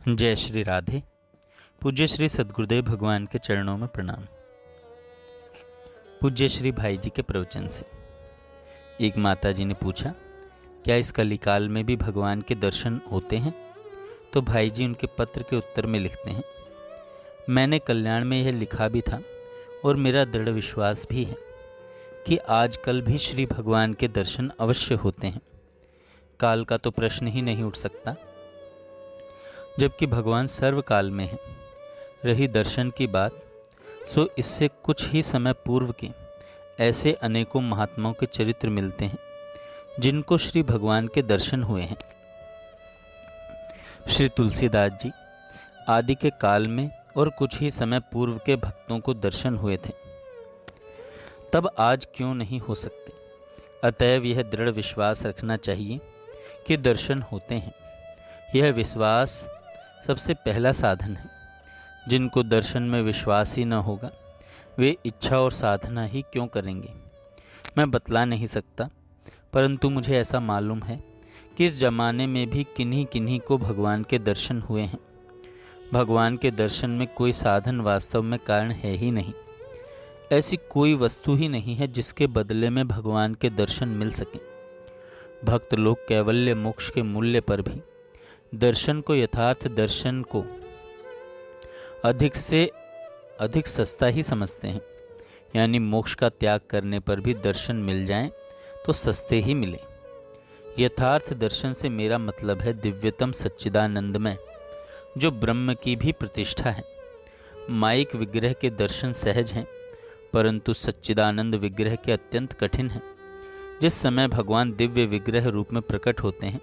जय श्री राधे। पूज्य श्री सद्गुरुदेव भगवान के चरणों में प्रणाम। पूज्य श्री भाई जी के प्रवचन से एक माता जी ने पूछा, क्या इस कलिकाल में भी भगवान के दर्शन होते हैं? तो भाई जी उनके पत्र के उत्तर में लिखते हैं, मैंने कल्याण में यह लिखा भी था और मेरा दृढ़ विश्वास भी है कि आजकल भी श्री भगवान के दर्शन अवश्य होते हैं। काल का तो प्रश्न ही नहीं उठ सकता, जबकि भगवान सर्वकाल में है। रही दर्शन की बात, सो इससे कुछ ही समय पूर्व के ऐसे अनेकों महात्माओं के चरित्र मिलते हैं जिनको श्री भगवान के दर्शन हुए हैं। श्री तुलसीदास जी आदि के काल में और कुछ ही समय पूर्व के भक्तों को दर्शन हुए थे, तब आज क्यों नहीं हो सकते? अतएव यह दृढ़ विश्वास रखना चाहिए कि दर्शन होते हैं। यह विश्वास सबसे पहला साधन है। जिनको दर्शन में विश्वास ही न होगा, वे इच्छा और साधना ही क्यों करेंगे? मैं बतला नहीं सकता, परंतु मुझे ऐसा मालूम है कि इस जमाने में भी किन्हीं किन्हीं को भगवान के दर्शन हुए हैं। भगवान के दर्शन में कोई साधन वास्तव में कारण है ही नहीं। ऐसी कोई वस्तु ही नहीं है जिसके बदले में भगवान के दर्शन मिल सके। भक्त लोग कैवल्य मोक्ष के मूल्य पर भी दर्शन को, यथार्थ दर्शन को अधिक से अधिक सस्ता ही समझते हैं। यानी मोक्ष का त्याग करने पर भी दर्शन मिल जाएं तो सस्ते ही मिले। यथार्थ दर्शन से मेरा मतलब है दिव्यतम सच्चिदानंदमय, जो ब्रह्म की भी प्रतिष्ठा है। माइक विग्रह के दर्शन सहज हैं, परंतु सच्चिदानंद विग्रह के अत्यंत कठिन हैं। जिस समय भगवान दिव्य विग्रह रूप में प्रकट होते हैं,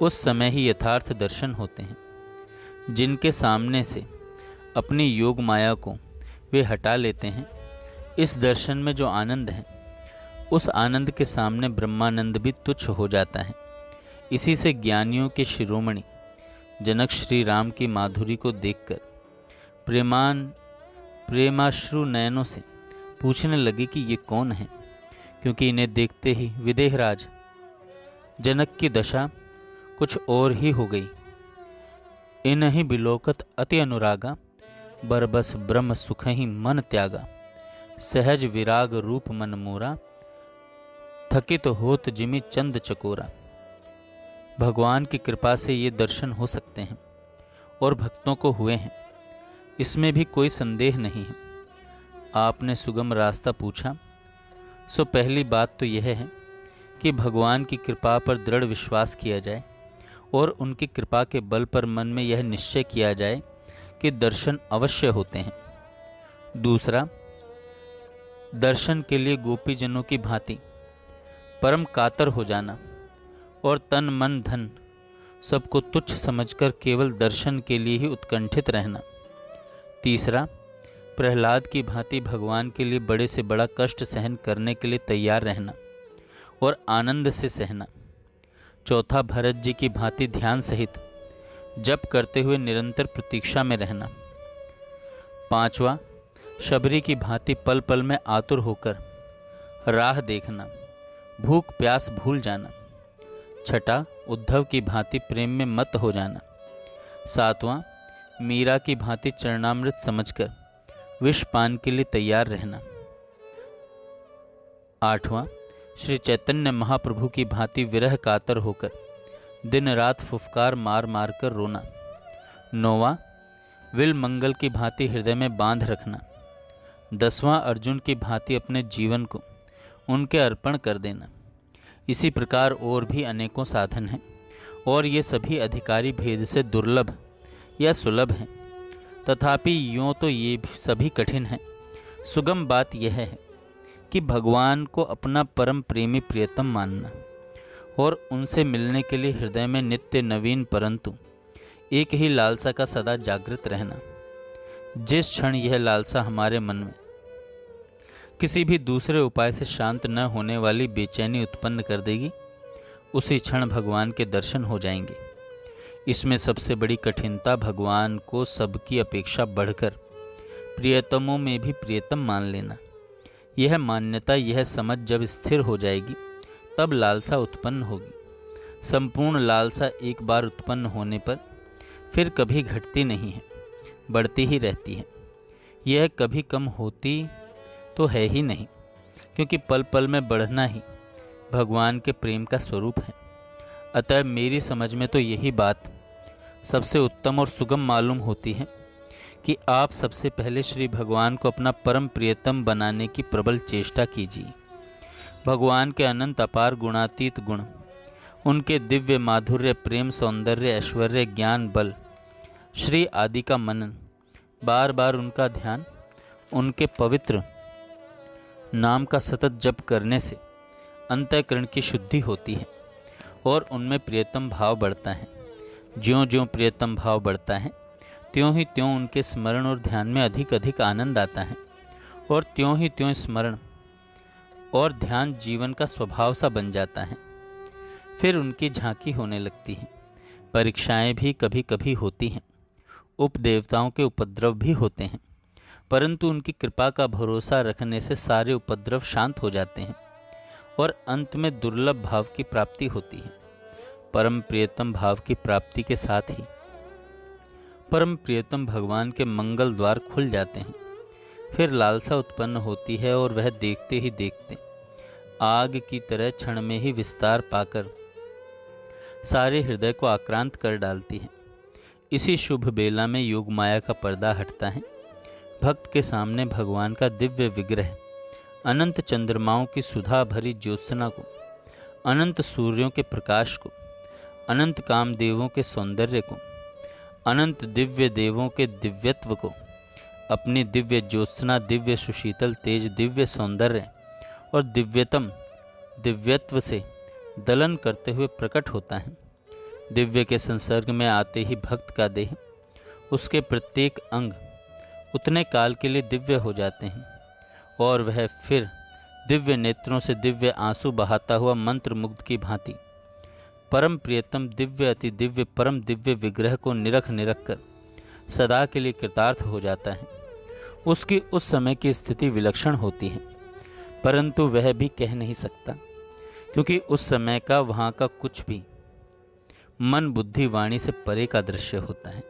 उस समय ही यथार्थ दर्शन होते हैं। जिनके सामने से अपनी योग माया को वे हटा लेते हैं, इस दर्शन में जो आनंद है, उस आनंद के सामने ब्रह्मानंद भी तुच्छ हो जाता है। इसी से ज्ञानियों के शिरोमणि जनक श्री राम की माधुरी को देखकर प्रेमाश्रु नयनों से पूछने लगे कि ये कौन है, क्योंकि इन्हें देखते ही विदेहराज जनक की दशा कुछ और ही हो गई। इन्हीं बिलोकत अति अनुरागा, बरबस ब्रह्म सुख ही मन त्यागा। सहज विराग रूप मन मोरा, थकित होत जिमि चंद चकोरा। भगवान की कृपा से ये दर्शन हो सकते हैं और भक्तों को हुए हैं, इसमें भी कोई संदेह नहीं है। आपने सुगम रास्ता पूछा, सो पहली बात तो यह है कि भगवान की कृपा पर दृढ़ विश्वास किया जाए और उनकी कृपा के बल पर मन में यह निश्चय किया जाए कि दर्शन अवश्य होते हैं। दूसरा, दर्शन के लिए गोपीजनों की भांति परम कातर हो जाना और तन मन धन सबको तुच्छ समझकर केवल दर्शन के लिए ही उत्कंठित रहना। तीसरा, प्रहलाद की भांति भगवान के लिए बड़े से बड़ा कष्ट सहन करने के लिए तैयार रहना और आनंद से सहना। चौथा, भरत जी की भांति ध्यान सहित जप करते हुए निरंतर प्रतीक्षा में रहना। पांचवा, शबरी की भांति पल पल में आतुर होकर राह देखना, भूख प्यास भूल जाना। छठा, उद्धव की भांति प्रेम में मत हो जाना। सातवां, मीरा की भांति चरणामृत समझकर विष पान के लिए तैयार रहना। आठवां, श्री चैतन्य महाप्रभु की भांति विरह कातर होकर दिन रात फुफकार मार मार कर रोना। नौवां, विल मंगल की भांति हृदय में बांध रखना। 10वां, अर्जुन की भांति अपने जीवन को उनके अर्पण कर देना। इसी प्रकार और भी अनेकों साधन हैं और ये सभी अधिकारी भेद से दुर्लभ या सुलभ हैं। तथापि यूँ तो ये सभी कठिन हैं। सुगम बात यह है कि भगवान को अपना परम प्रेमी प्रियतम मानना और उनसे मिलने के लिए हृदय में नित्य नवीन परंतु एक ही लालसा का सदा जागृत रहना। जिस क्षण यह लालसा हमारे मन में किसी भी दूसरे उपाय से शांत न होने वाली बेचैनी उत्पन्न कर देगी, उसी क्षण भगवान के दर्शन हो जाएंगे। इसमें सबसे बड़ी कठिनता भगवान को सबकी अपेक्षा बढ़कर प्रियतमों में भी प्रियतम मान लेना। यह मान्यता, यह समझ जब स्थिर हो जाएगी, तब लालसा उत्पन्न होगी। संपूर्ण लालसा एक बार उत्पन्न होने पर फिर कभी घटती नहीं है, बढ़ती ही रहती है। यह कभी कम होती तो है ही नहीं, क्योंकि पल पल में बढ़ना ही भगवान के प्रेम का स्वरूप है। अतः मेरी समझ में तो यही बात सबसे उत्तम और सुगम मालूम होती है कि आप सबसे पहले श्री भगवान को अपना परम प्रियतम बनाने की प्रबल चेष्टा कीजिए। भगवान के अनंत अपार गुणातीत गुण, उनके दिव्य माधुर्य, प्रेम, सौंदर्य, ऐश्वर्य, ज्ञान, बल, श्री आदि का मनन, बार बार उनका ध्यान, उनके पवित्र नाम का सतत जप करने से अंतःकरण की शुद्धि होती है और उनमें प्रियतम भाव बढ़ता है। ज्यों ज्यों प्रियतम भाव बढ़ता है, त्यों ही त्यों उनके स्मरण और ध्यान में अधिक अधिक आनंद आता है और त्यों ही त्यों स्मरण और ध्यान जीवन का स्वभाव सा बन जाता है। फिर उनकी झांकी होने लगती है। परीक्षाएं भी कभी कभी होती हैं, उपदेवताओं के उपद्रव भी होते हैं, परंतु उनकी कृपा का भरोसा रखने से सारे उपद्रव शांत हो जाते हैं और अंत में दुर्लभ भाव की प्राप्ति होती है। परम प्रियतम भाव की प्राप्ति के साथ ही परम प्रियतम भगवान के मंगल द्वार खुल जाते हैं। फिर लालसा उत्पन्न होती है और वह देखते ही देखते आग की तरह क्षण में ही विस्तार पाकर सारे हृदय को आक्रांत कर डालती है। इसी शुभ बेला में योग माया का पर्दा हटता है। भक्त के सामने भगवान का दिव्य विग्रह अनंत चंद्रमाओं की सुधा भरी ज्योत्सना को, अनंत सूर्यों के प्रकाश को, अनंत कामदेवों के सौंदर्य को, अनंत दिव्य देवों के दिव्यत्व को अपनी दिव्य ज्योत्सना, दिव्य सुशीतल तेज, दिव्य सौंदर्य और दिव्यतम दिव्यत्व से दलन करते हुए प्रकट होता है। दिव्य के संसर्ग में आते ही भक्त का देह, उसके प्रत्येक अंग उतने काल के लिए दिव्य हो जाते हैं और वह फिर दिव्य नेत्रों से दिव्य आंसू बहाता हुआ मंत्र मुग्ध की भांति परम प्रियतम दिव्य अति दिव्य परम दिव्य विग्रह को निरख निरख कर सदा के लिए कृतार्थ हो जाता है। उसकी उस समय की स्थिति विलक्षण होती है, परंतु वह भी कह नहीं सकता, क्योंकि उस समय का वहाँ का कुछ भी मन बुद्धि वाणी से परे का दृश्य होता है।